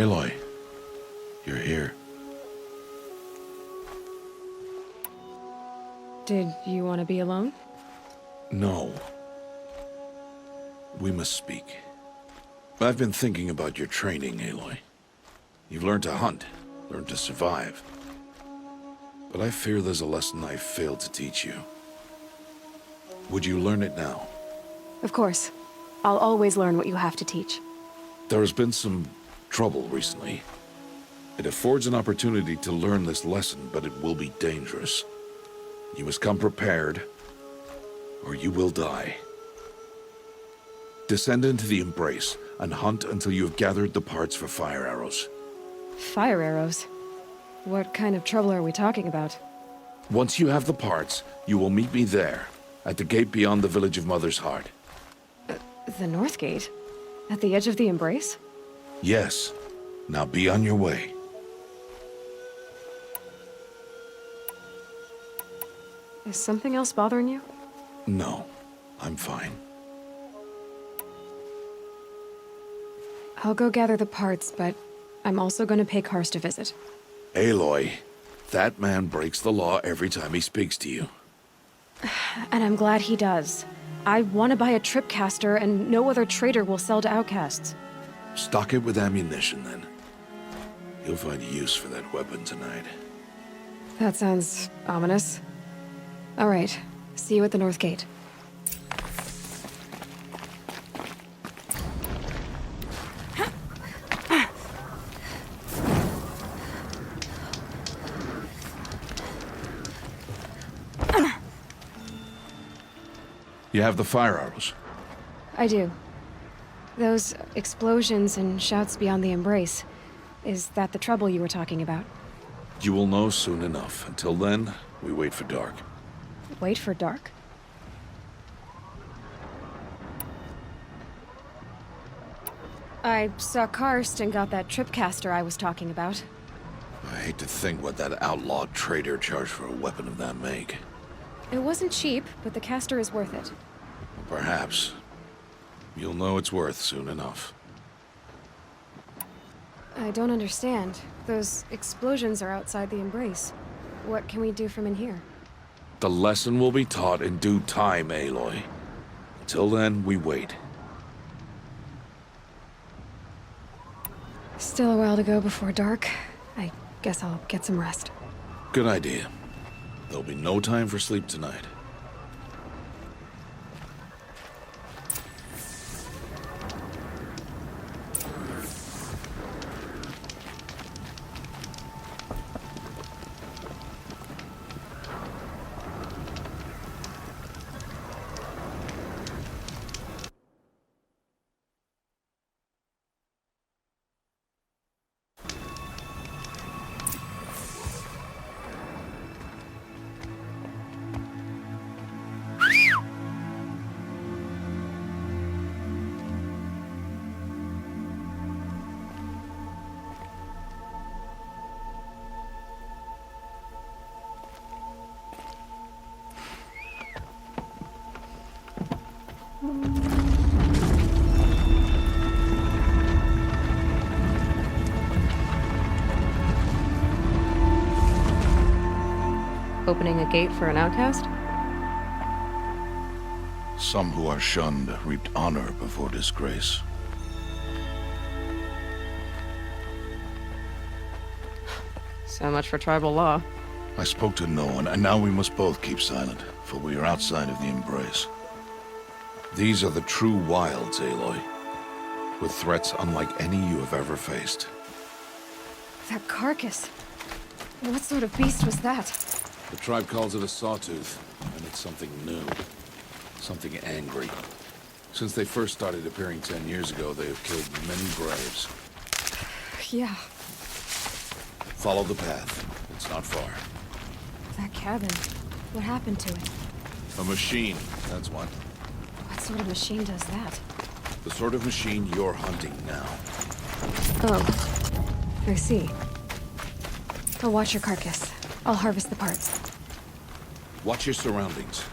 Aloy, you're here. Did you want to be alone? No. We must speak. I've been thinking about your training, Aloy. You've learned to hunt, learned to survive. But I fear there's a lesson I failed to teach you. Would you learn it now? Of course. I'll always learn what you have to teach. There has been some trouble recently. It affords an opportunity to learn this lesson, but it will be dangerous. You must come prepared, or you will die. Descend into the Embrace, and hunt until you have gathered the parts for fire arrows. Fire arrows? What kind of trouble are we talking about? Once you have the parts, you will meet me there, at the gate beyond the village of Mother's Heart. The North Gate? At the edge of the Embrace? Yes. Now be on your way. Is something else bothering you? No, I'm fine. I'll go gather the parts, but I'm also going to pay Karst a visit. Aloy, that man breaks the law every time he speaks to you. And I'm glad he does. I want to buy a tripcaster, and no other trader will sell to outcasts. Stock it with ammunition, then. You'll find use for that weapon tonight. That sounds ominous. All right, see you at the North Gate. You have the fire arrows. I do. Those explosions and shouts beyond the Embrace. Is that the trouble you were talking about? You will know soon enough. Until then, we wait for dark. Wait for dark? I saw Karst and got that tripcaster I was talking about. I hate to think what that outlaw trader charged for a weapon of that make. It wasn't cheap, but the caster is worth it. Perhaps. You'll know it's worth soon enough. I don't understand. Those explosions are outside the Embrace. What can we do from in here? The lesson will be taught in due time, Aloy. Until then, we wait. Still a while to go before dark. I guess I'll get some rest. Good idea. There'll be no time for sleep tonight. Opening a gate for an outcast? Some who are shunned reaped honor before disgrace. So much for tribal law. I spoke to no one, and now we must both keep silent, for we are outside of the Embrace. These are the true wilds, Aloy, with threats unlike any you have ever faced. That carcass. What sort of beast was that? The tribe calls it a sawtooth, and it's something new. Something angry. Since they first started appearing 10 years ago, they have killed many braves. Yeah, Follow the path. It's not far. that cabin. What happened to it? A machine, that's what. What sort of machine does that? The sort of machine you're hunting now. Oh, I see. I'll watch your carcass. I'll harvest the parts. Watch your surroundings.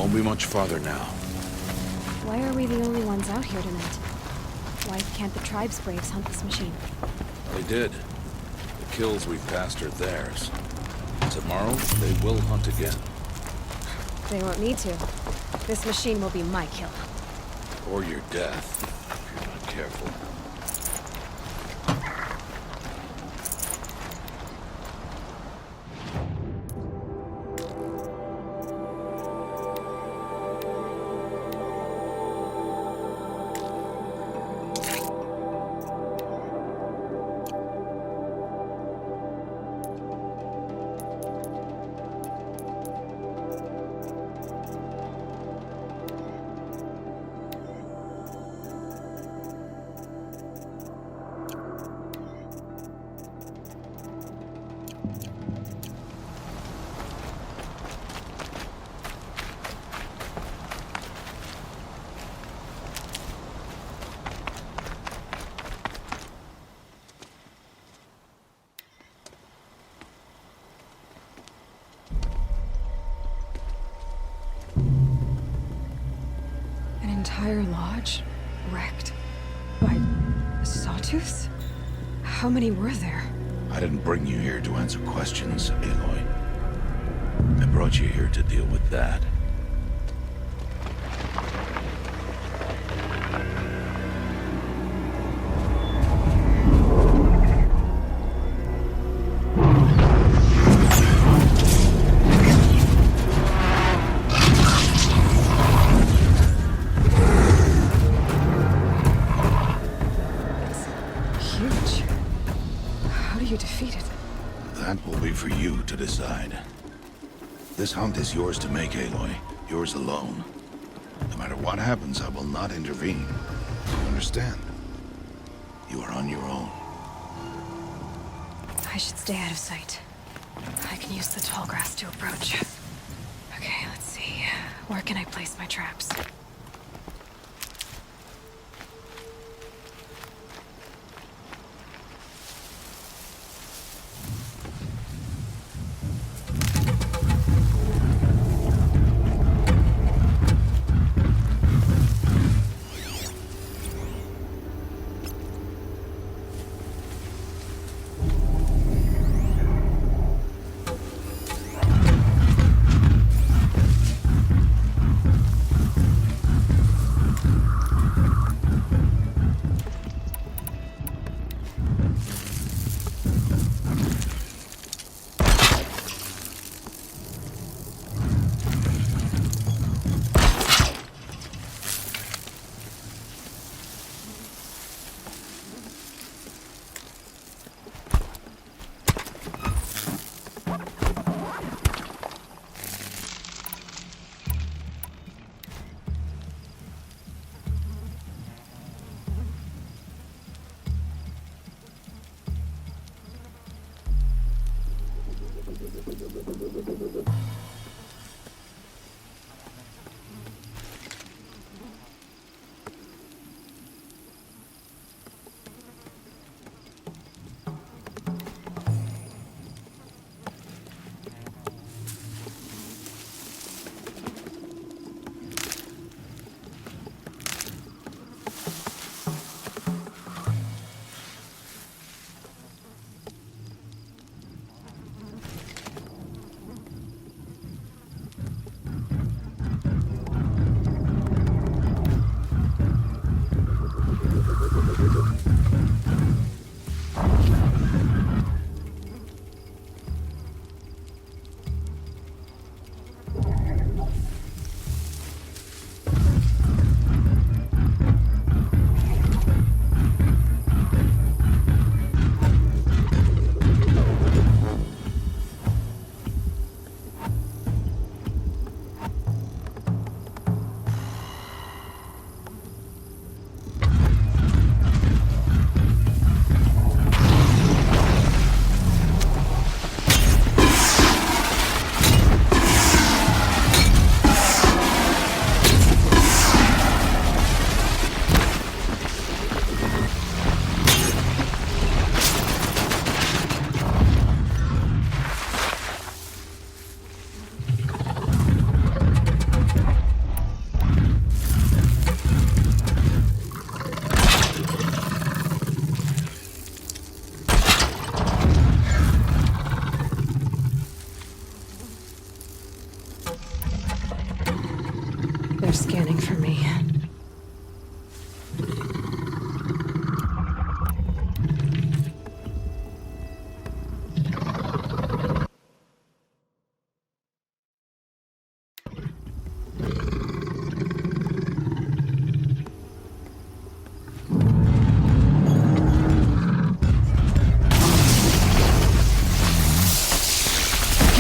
Won't be much farther now. Why are we the only ones out here tonight? Why can't the tribe's braves hunt this machine? They did. The kills we've passed are theirs. Tomorrow, they will hunt again. They won't need to. This machine will be my kill. Or your death, if you're not careful. An entire lodge? Wrecked? By sawtooths? How many were there? I didn't bring you here to answer questions, Aloy. I brought you here to deal with that. Huge. How do you defeat it? That will be for you to decide. This hunt is yours to make, Aloy. Yours alone. No matter what happens, I will not intervene. You understand? You are on your own. I should stay out of sight. I can use the tall grass to approach. Okay, let's see. Where can I place my traps?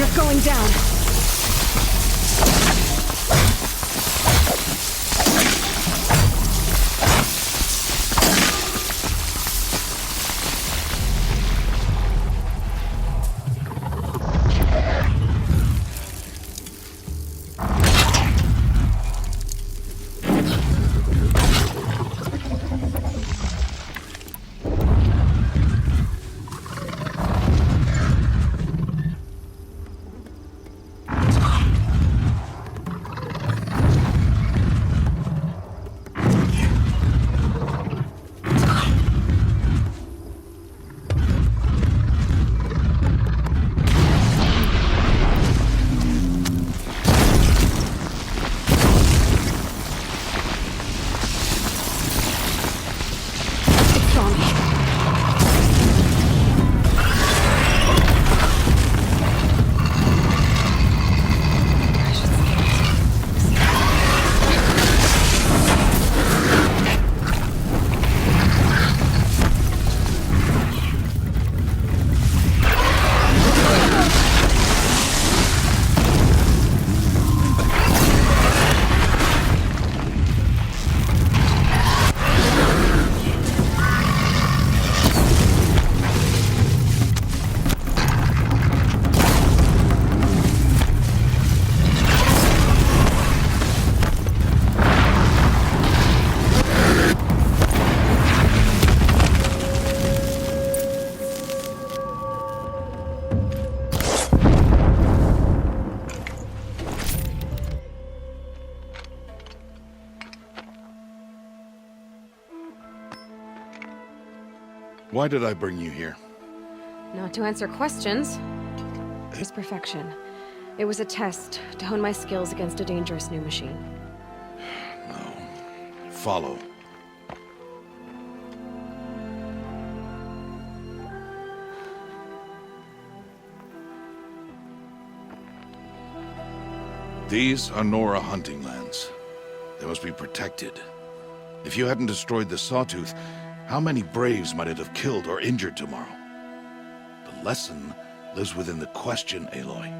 not going down. Why did I bring you here? Not to answer questions. It was perfection. It was a test to hone my skills against a dangerous new machine. No. Follow. These are Nora hunting lands. They must be protected. If you hadn't destroyed the Sawtooth, how many Braves might it have killed or injured tomorrow? The lesson lives within the question, Aloy.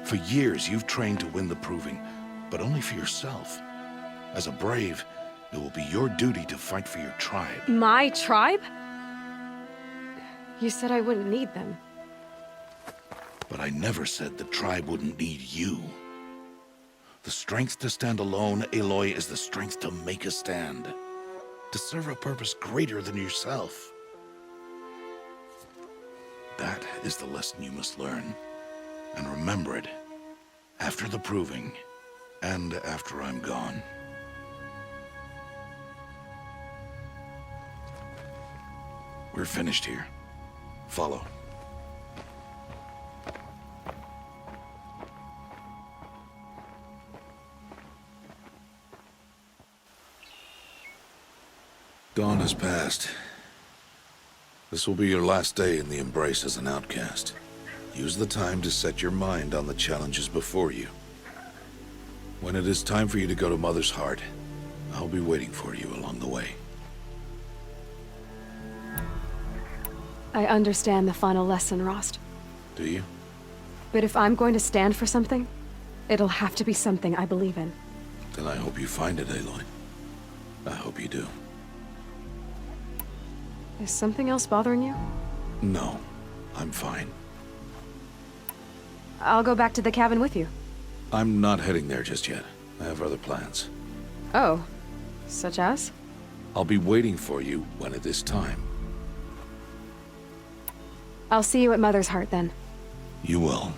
For years, you've trained to win the Proving, but only for yourself. As a Brave, it will be your duty to fight for your tribe. My tribe? You said I wouldn't need them. But I never said the tribe wouldn't need you. The strength to stand alone, Aloy, is the strength to make a stand. To serve a purpose greater than yourself. That is the lesson you must learn. And remember it. After the Proving, and after I'm gone. We're finished here. Follow. Dawn has passed. This will be your last day in the Embrace as an outcast. Use the time to set your mind on the challenges before you. When it is time for you to go to Mother's Heart, I'll be waiting for you along the way. I understand the final lesson, Rost. Do you? But if I'm going to stand for something, it'll have to be something I believe in. Then I hope you find it, Aloy. I hope you do. Is something else bothering you? No, I'm fine. I'll go back to the cabin with you. I'm not heading there just yet. I have other plans. Oh, such as? I'll be waiting for you when it is time. I'll see you at Mother's Heart then. You will.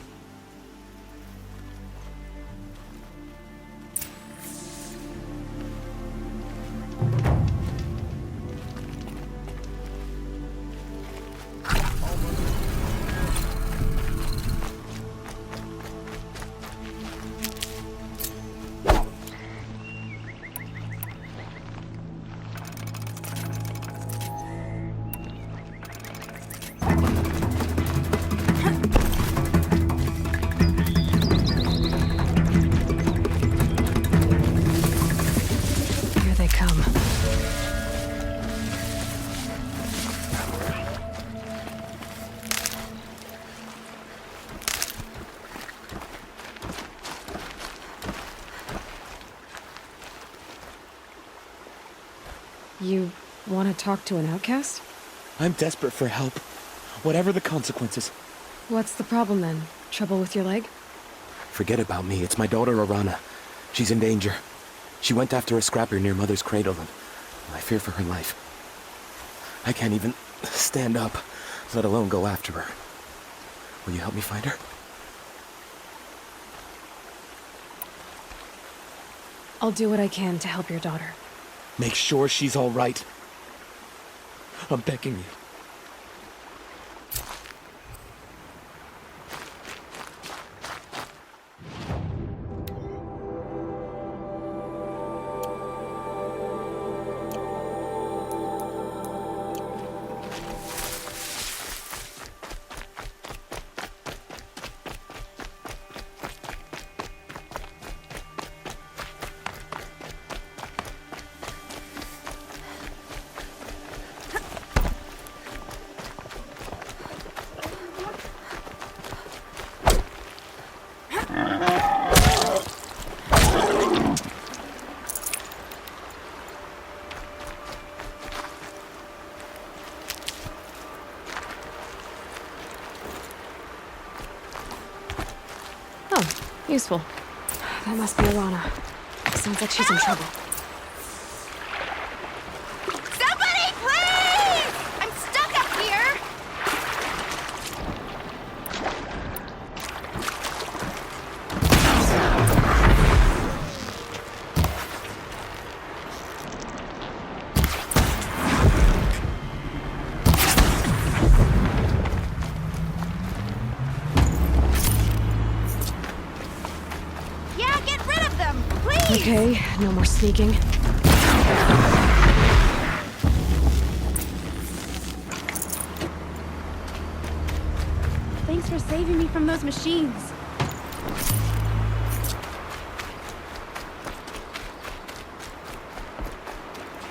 You want to talk to an outcast? I'm desperate for help. Whatever the consequences. What's the problem then? Trouble with your leg? Forget about me. It's my daughter, Arana. She's in danger. She went after a scrapper near Mother's cradle, and I fear for her life. I can't even stand up, let alone go after her. Will you help me find her? I'll do what I can to help your daughter. Make sure she's all right. I'm begging you. Oh, useful. That must be Arana. Sounds like she's in trouble. Somebody, please! I'm stuck up here! Yeah, get rid of them, please! Okay, no more sneaking. Thanks for saving me from those machines.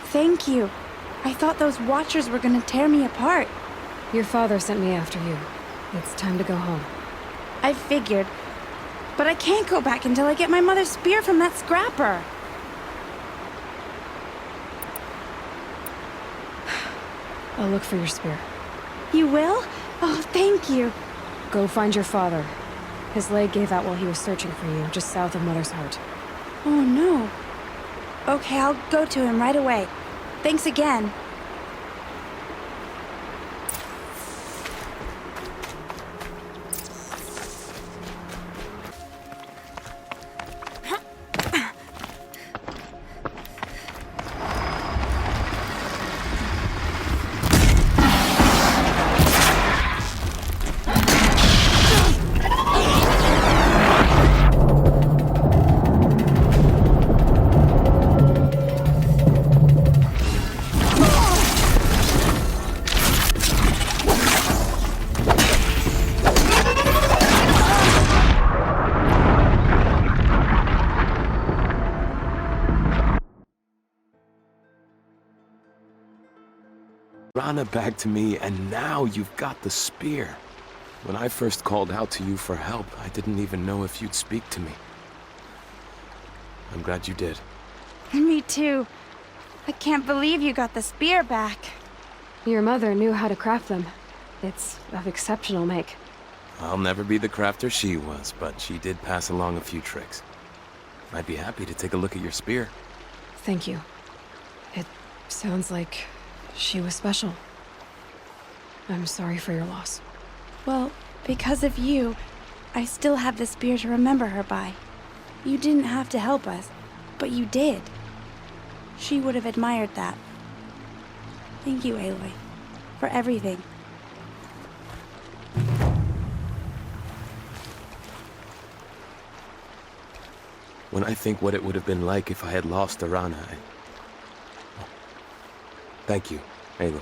Thank you. I thought those Watchers were gonna tear me apart. Your father sent me after you. It's time to go home. I figured. But I can't go back until I get my mother's spear from that scrapper. I'll look for your spear. You will? Oh, thank you. Go find your father. His leg gave out while he was searching for you, just south of Mother's Heart. Oh, no. Okay, I'll go to him right away. Thanks again. Rana back to me, and now you've got the spear. When I first called out to you for help, I didn't even know if you'd speak to me. I'm glad you did. Me too. I can't believe you got the spear back. Your mother knew how to craft them. It's of exceptional make. I'll never be the crafter she was, but she did pass along a few tricks. I'd be happy to take a look at your spear. Thank you. It sounds like she was special. I'm sorry for your loss. Well, because of you, I still have the spear to remember her by. You didn't have to help us, but you did. She would have admired that. Thank you, Aloy, for everything. When I think what it would have been like if I had lost Arana, Thank you, Aloy.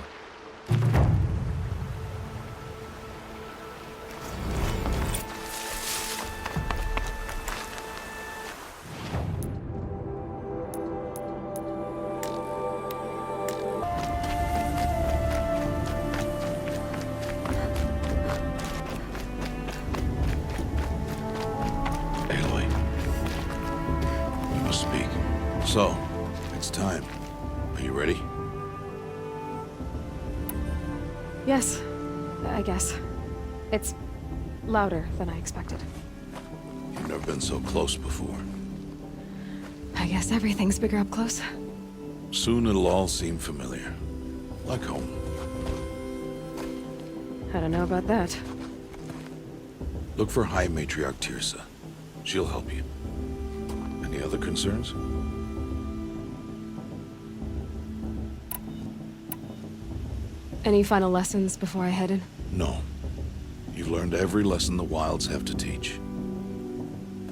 Aloy. We must speak. So, it's time. Are you ready? Yes, I guess. It's louder than I expected. You've never been so close before. I guess everything's bigger up close. Soon it'll all seem familiar. Like home. I don't know about that. Look for High Matriarch Tirsa. She'll help you. Any other concerns? Any final lessons before I head in? No. You've learned every lesson the Wilds have to teach.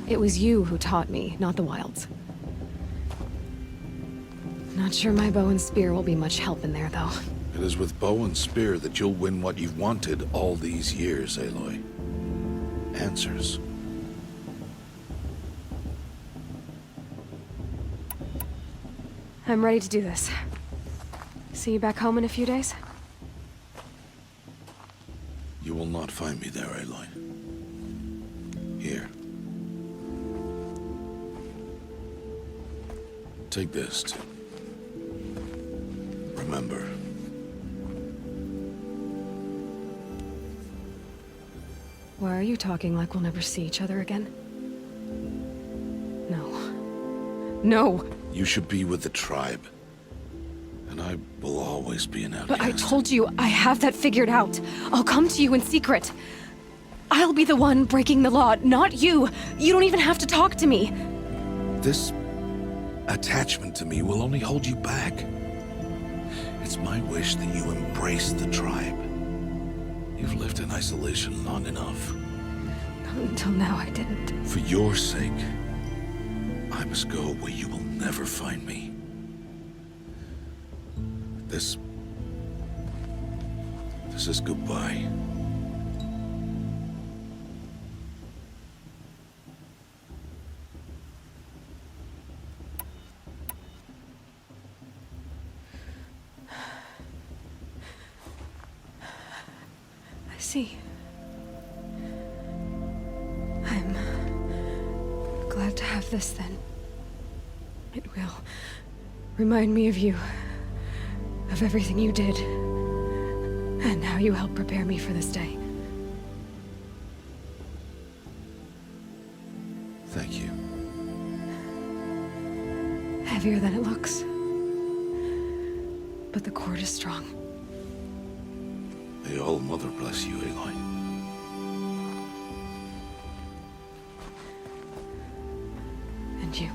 It was you who taught me, not the Wilds. Not sure my bow and spear will be much help in there, though. It is with bow and spear that you'll win what you've wanted all these years, Aloy. Answers. I'm ready to do this. See you back home in a few days? You will not find me there, Aloy. Here. Take this to remember. Why are you talking like we'll never see each other again? No. No! You should be with the tribe. And I will always be an outcast. But I told you, I have that figured out. I'll come to you in secret. I'll be the one breaking the law, not you. You don't even have to talk to me. This attachment to me will only hold you back. It's my wish that you embrace the tribe. You've lived in isolation long enough. Until now, I didn't. For your sake, I must go where you will never find me. This is goodbye. I see. I'm glad to have this then. It will remind me of you, of everything you did, and how you helped prepare me for this day. Thank you. Heavier than it looks. But the cord is strong. May All Mother bless you, Aloy. And you.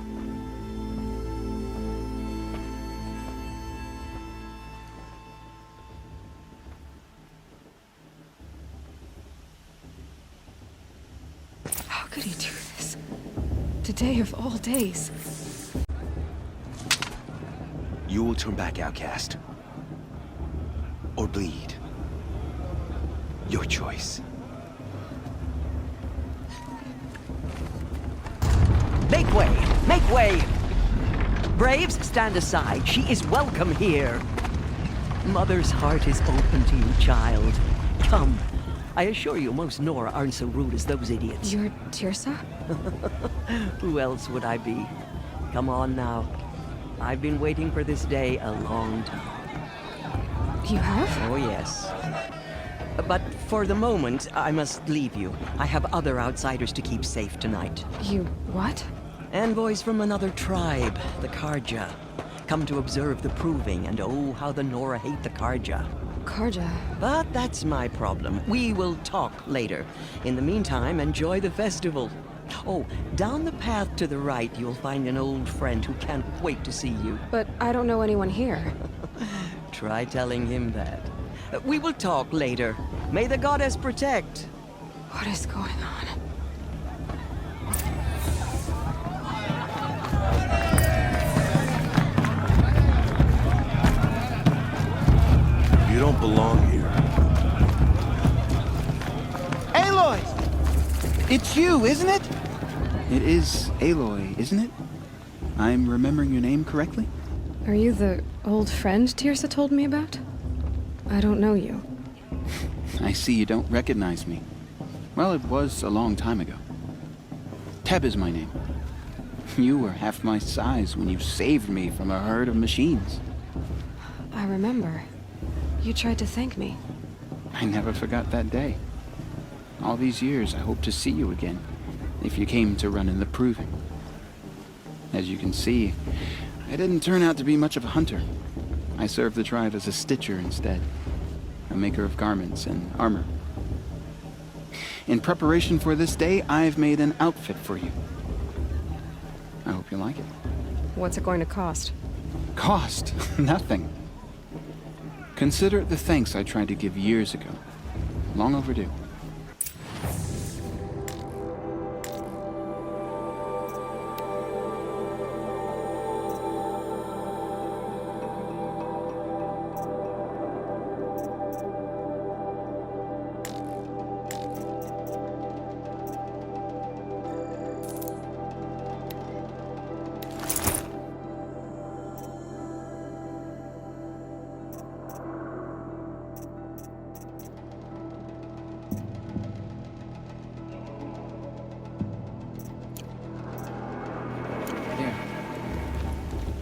How could he do this? Today of all days. You will turn back, outcast. Or bleed. Your choice. Make way! Make way! Braves, stand aside. She is welcome here. Mother's heart is open to you, child. Come. I assure you, most Nora aren't so rude as those idiots. You're Tirsa? Who else would I be? Come on now. I've been waiting for this day a long time. You have? Oh, yes. But for the moment, I must leave you. I have other outsiders to keep safe tonight. You what? Envoys from another tribe, the Carja. Come to observe the proving, and oh, how the Nora hate the Carja. Carja. But that's my problem. We will talk later. In the meantime, enjoy the festival. Oh, down the path to the right, you'll find an old friend who can't wait to see you. But I don't know anyone here. Try telling him that. We will talk later. May the goddess protect. What is going on? You don't belong here. Aloy! It's you, isn't it? It is Aloy, isn't it? I'm remembering your name correctly? Are you the old friend Tirsa told me about? I don't know you. I see you don't recognize me. Well, it was a long time ago. Teb is my name. You were half my size when you saved me from a herd of machines. I remember. You tried to thank me. I never forgot that day. All these years, I hope to see you again, if you came to run in the Proving. As you can see, I didn't turn out to be much of a hunter. I served the tribe as a stitcher instead, a maker of garments and armor. In preparation for this day, I've made an outfit for you. I hope you like it. What's it going to cost? Cost? Nothing. Consider it the thanks I tried to give years ago. Long overdue.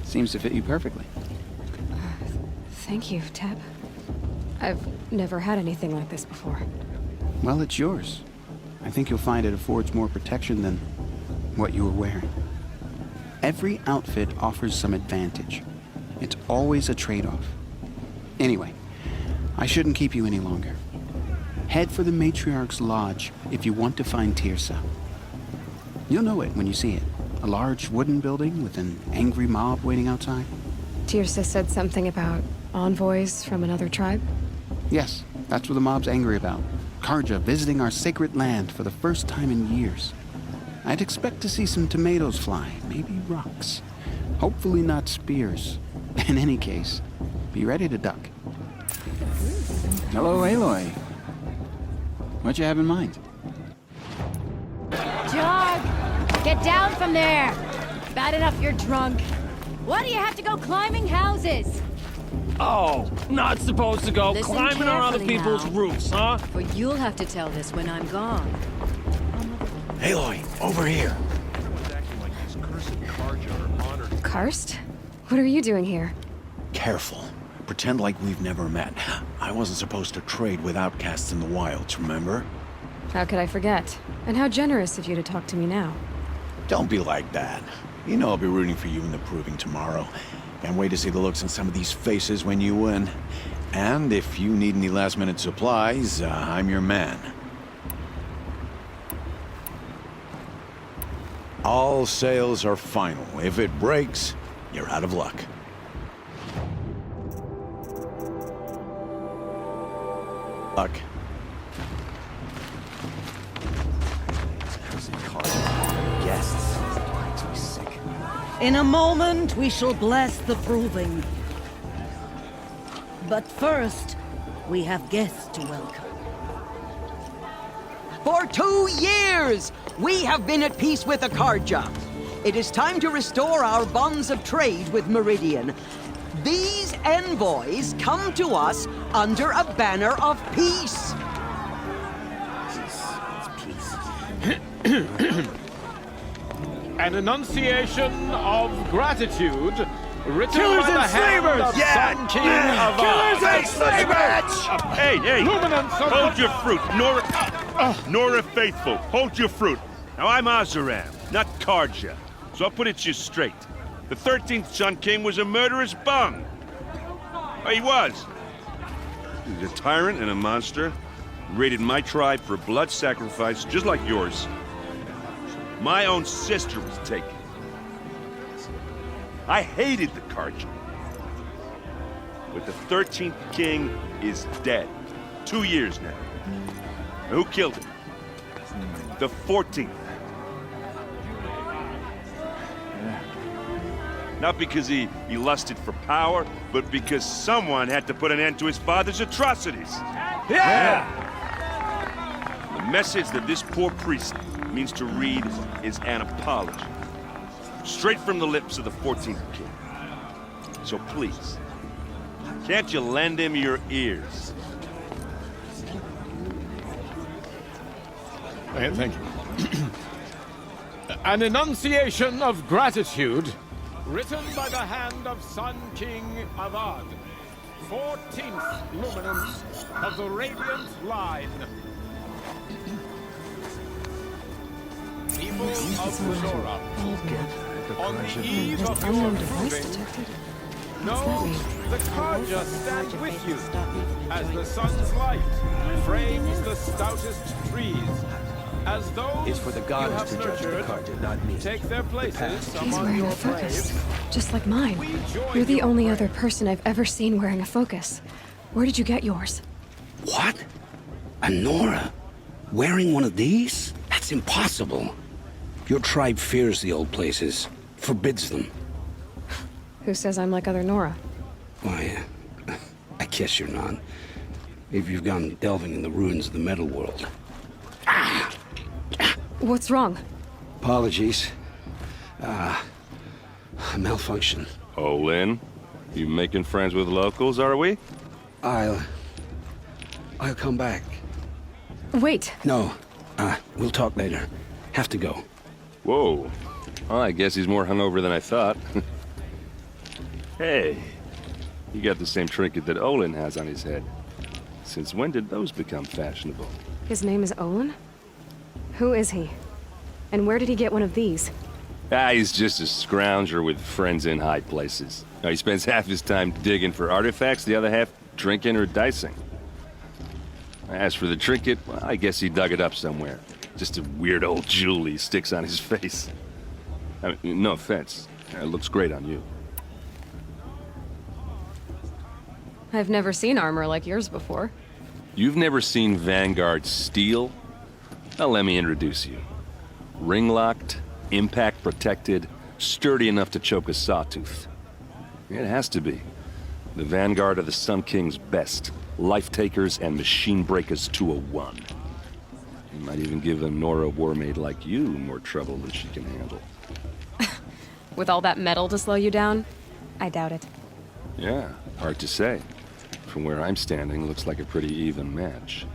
Seems to fit you perfectly. Thank you, Teb. I've never had anything like this before. Well, it's yours. I think you'll find it affords more protection than what you were wearing. Every outfit offers some advantage. It's always a trade-off. Anyway, I shouldn't keep you any longer. Head for the Matriarch's Lodge if you want to find Teersa. You'll know it when you see it. A large wooden building with an angry mob waiting outside. Teersa said something about envoys from another tribe? Yes, that's what the mob's angry about. Carja visiting our sacred land for the first time in years. I'd expect to see some tomatoes fly, maybe rocks. Hopefully not spears. In any case, be ready to duck. Hello, Aloy. What you have in mind? Jog! Get down from there! Bad enough you're drunk. Why do you have to go climbing houses? Oh, not supposed to go Listen climbing on other carefully people's now. roofs, huh? For you'll have to tell this when I'm gone. Aloy, over here. Karst? What are you doing here? Careful. Pretend like we've never met. I wasn't supposed to trade with outcasts in the wilds, remember? How could I forget? And how generous of you to talk to me now. Don't be like that. You know I'll be rooting for you in the Proving tomorrow. Can't wait to see the looks on some of these faces when you win. And if you need any last-minute supplies, I'm your man. All sales are final. If it breaks, you're out of luck. Luck. In a moment, we shall bless the Proving. But first, we have guests to welcome. For 2 years, we have been at peace with the Carja. It is time to restore our bonds of trade with Meridian. These envoys come to us under a banner of peace. An enunciation of gratitude written Killers by the and hand slavers! of Yeah! Sun King of Killers and slavers! Hey, hey! Luminance of Hold your fruit, Nora Faithful. Hold your fruit. Now I'm Azaram, not Carja, so I'll put it to you straight. The 13th Sun King was a murderous bum. He was. He was a tyrant and a monster. Raided my tribe for a blood sacrifice, just like yours. My own sister was taken. I hated the Carja. But the 13th king is dead. 2 years now. And who killed him? The 14th. Not because he lusted for power, but because someone had to put an end to his father's atrocities. Yeah! The message that this poor priest means to read is an apology. Straight from the lips of the 14th king. So please, can't you lend him your ears? Thank you. An enunciation of gratitude written by the hand of Sun King Avad. 14th luminance of the Radiant Line. People of Zora, on the eve of your Unknown device proving, detected. know the Karja stand with you as the sun's light frames the stoutest trees. As those It's for the you gods have to judge the nurtured Karja, not me. take their places He's among wearing your a focus, braves. just like mine. We join You're the your only braves. other person I've ever seen wearing a focus. Where did you get yours? What? A Nora? Wearing one of these? That's impossible. Your tribe fears the old places, forbids them. Who says I'm like other Nora? Why, I guess you're not. Maybe you've gone delving in the ruins of the metal world. What's wrong? Apologies. A malfunction. Oh, Lynn, you making friends with locals, are we? I'll come back. Wait. No, we'll talk later. Have to go. Whoa. Well, I guess he's more hungover than I thought. Hey, you got the same trinket that Olin has on his head. Since when did those become fashionable? His name is Olin? Who is he? And where did he get one of these? He's just a scrounger with friends in high places. He spends half his time digging for artifacts, the other half drinking or dicing. As for the trinket, well, I guess he dug it up somewhere. Just a weird old jewel he sticks on his face. I mean, no offense. It looks great on you. I've never seen armor like yours before. You've never seen Vanguard steel? Now let me introduce you. Ring-locked, impact-protected, sturdy enough to choke a sawtooth. It has to be. The Vanguard of the Sun King's best. Life-takers and machine breakers to a one. You might even give a Nora warmaid like you more trouble than she can handle. With all that metal to slow you down? I doubt it. Yeah, hard to say. From where I'm standing, looks like a pretty even match.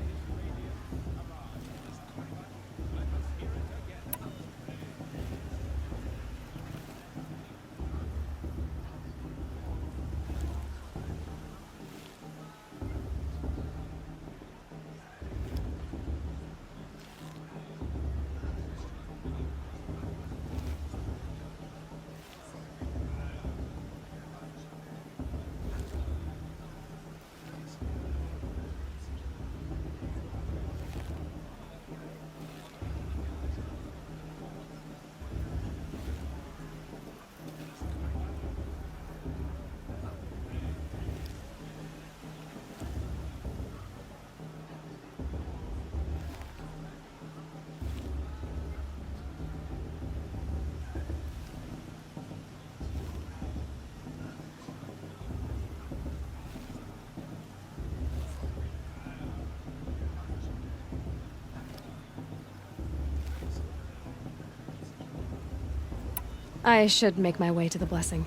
I should make my way to the blessing.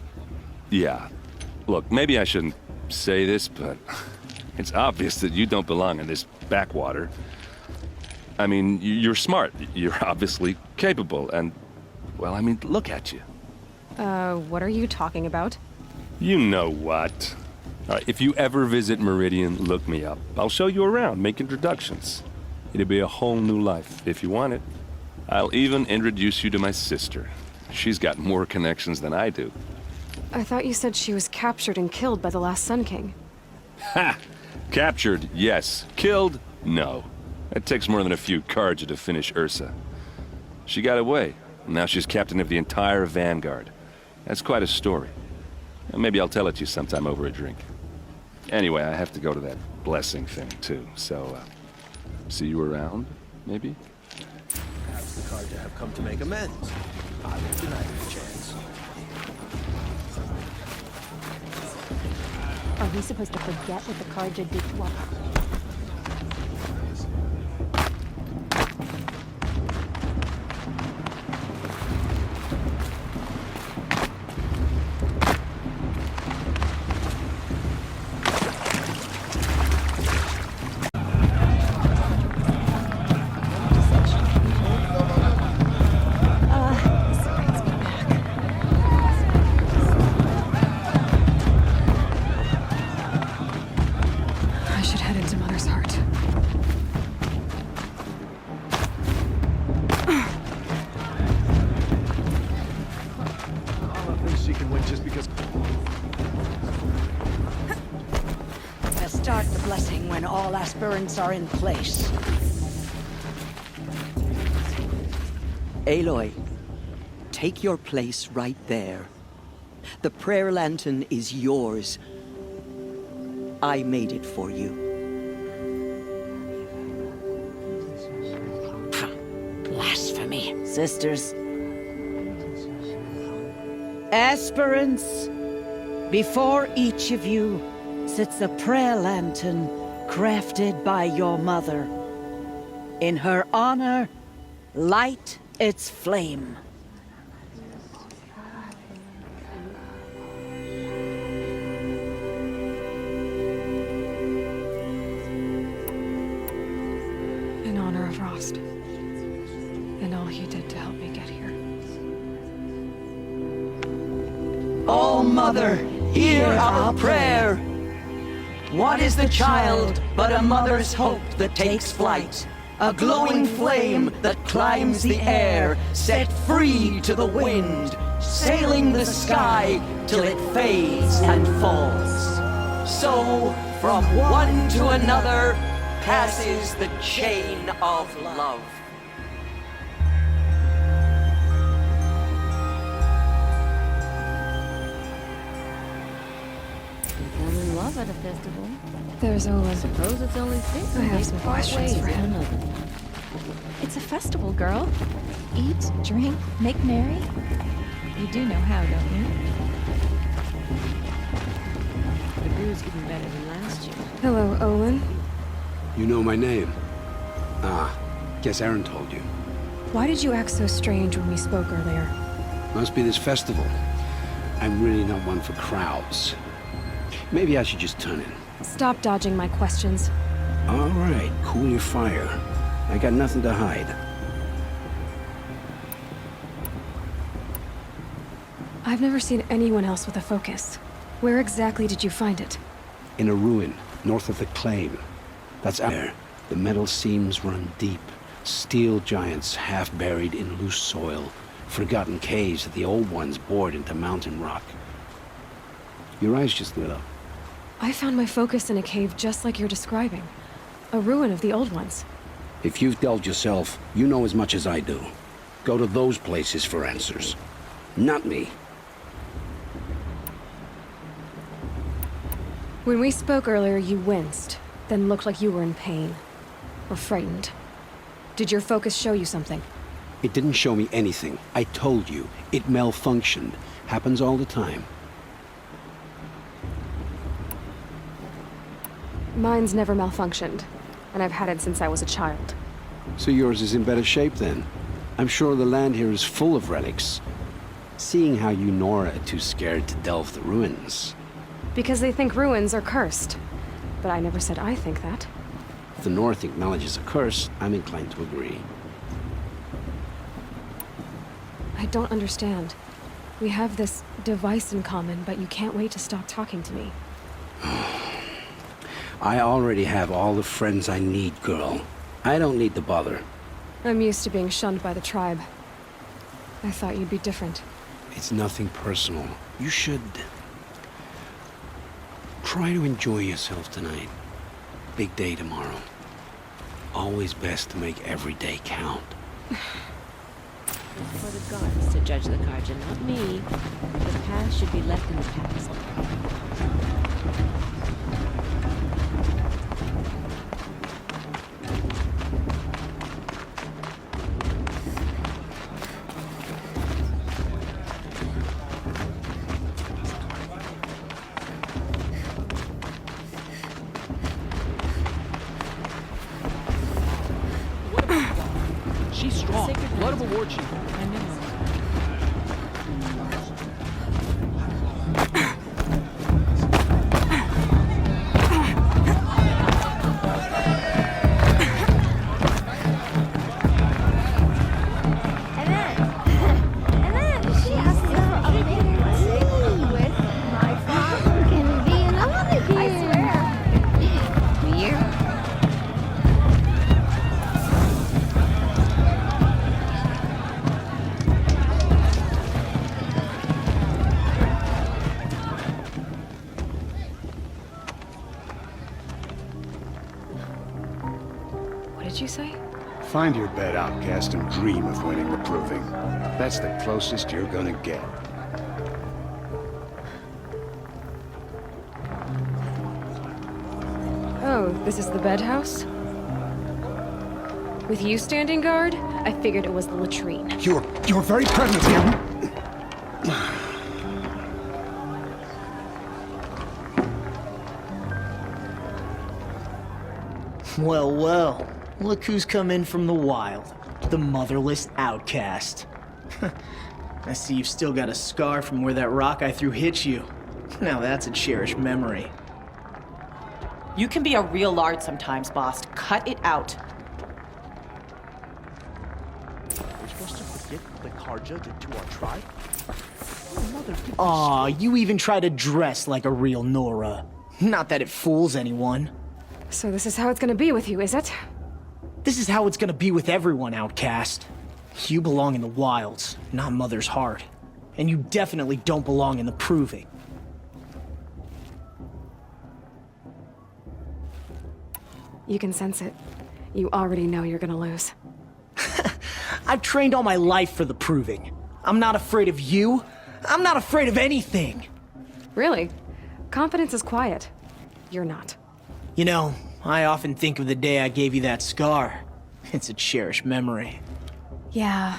Yeah. Look, maybe I shouldn't say this, but it's obvious that you don't belong in this backwater. I mean, you're smart. You're obviously capable, and, well, I mean, look at you. What are you talking about? You know what. If you ever visit Meridian, look me up. I'll show you around, make introductions. It'll be a whole new life, if you want it. I'll even introduce you to my sister. She's got more connections than I do. I thought you said she was captured and killed by the last Sun King. Ha! Captured, yes. Killed, no. It takes more than a few Karja to finish Ursa. She got away. Now she's captain of the entire Vanguard. That's quite a story. Maybe I'll tell it to you sometime over a drink. Anyway, I have to go to that blessing thing, too. So, see you around, maybe? Perhaps the Karja have come to make amends. I will deny them a chance. Are we supposed to forget what the Karja did? What? aspirants are in place. Aloy, take your place right there. The prayer lantern is yours. I made it for you. Blasphemy. Sisters. Aspirants, before each of you sits a prayer lantern crafted by your mother. In her honor, light its flame. In honor of Rost. And all he did to help me get here. Oh, Mother, hear our prayer. What is the child but a mother's hope that takes flight? A glowing flame that climbs the air, set free to the wind, sailing the sky till it fades and falls. So, from one to another, passes the chain of love. Fell in love at a festival. There's Olin. Suppose it's only fixed. I have some questions for him. It's a festival, girl. Eat, drink, make merry. You do know how, don't you? The brew's getting better than last year. Hello, Olin. You know my name? Ah, guess Aaron told you. Why did you act so strange when we spoke earlier? Must be this festival. I'm really not one for crowds. Maybe I should just turn in. Stop dodging my questions. All right, cool your fire. I got nothing to hide. I've never seen anyone else with a focus. Where exactly did you find it? In a ruin, north of the claim. That's out there. The metal seams run deep. Steel giants half buried in loose soil. Forgotten caves that the old ones bored into mountain rock. Your eyes just lit up. I found my focus in a cave just like you're describing. A ruin of the old ones. If you've delved yourself, you know as much as I do. Go to those places for answers. Not me. When we spoke earlier, you winced, then looked like you were in pain. Or frightened. Did your focus show you something? It didn't show me anything. I told you. It malfunctioned. Happens all the time. Mine's never malfunctioned, and I've had it since I was a child. So yours is in better shape then. I'm sure the land here is full of relics. Seeing how you Nora are too scared to delve the ruins. Because they think ruins are cursed. But I never said I think that. If the North acknowledges a curse, I'm inclined to agree. I don't understand. We have this device in common, but you can't wait to stop talking to me. I already have all the friends I need, girl. I don't need the bother. I'm used to being shunned by the tribe. I thought you'd be different. It's nothing personal. You should... try to enjoy yourself tonight. Big day tomorrow. Always best to make every day count. It's for the gods to judge the Carja, not me. The past should be left in the past. She's strong. Blood of a war chief. I know. And then she has to go up with my father can be another here. I swear. Weird. Find your bed, outcast, and dream of winning the proving. That's the closest you're gonna get. Oh, this is the bed house? With you standing guard, I figured it was the latrine. Your very presence here. Well, well. Look who's come in from the wild. The motherless outcast. I see you've still got a scar from where that rock I threw hit you. Now that's a cherished memory. You can be a real lard sometimes, boss. Cut it out. We're supposed to forget the Carja did to our tribe? Aw, you even try to dress like a real Nora. Not that it fools anyone. So this is how it's gonna be with you, is it? This is how it's gonna be with everyone, outcast. You belong in the wilds, not Mother's heart. And you definitely don't belong in the proving. You can sense it. You already know you're gonna lose. I've trained all my life for the proving. I'm not afraid of you. I'm not afraid of anything. Really? Confidence is quiet. You're not. You know, I often think of the day I gave you that scar. It's a cherished memory. Yeah.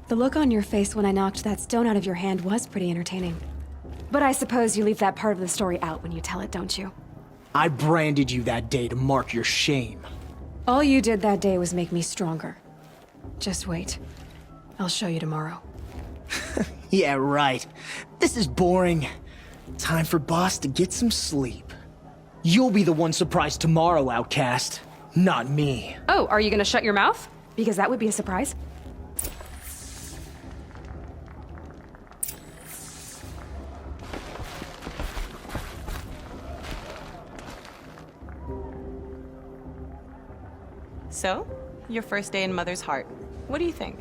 The look on your face when I knocked that stone out of your hand was pretty entertaining. But I suppose you leave that part of the story out when you tell it, don't you? I branded you that day to mark your shame. All you did that day was make me stronger. Just wait. I'll show you tomorrow. Yeah, right. This is boring. Time for Boss to get some sleep. You'll be the one surprised tomorrow, outcast. Not me. Oh, are you gonna shut your mouth? Because that would be a surprise. So, your first day in Mother's heart. What do you think?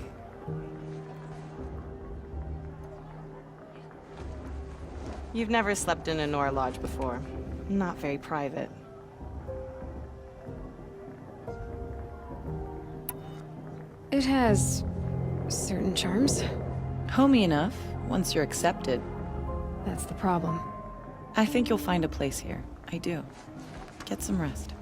You've never slept in a Nora lodge before. Not very private. It has certain charms. Homey enough, once you're accepted. That's the problem. I think you'll find a place here. I do. Get some rest.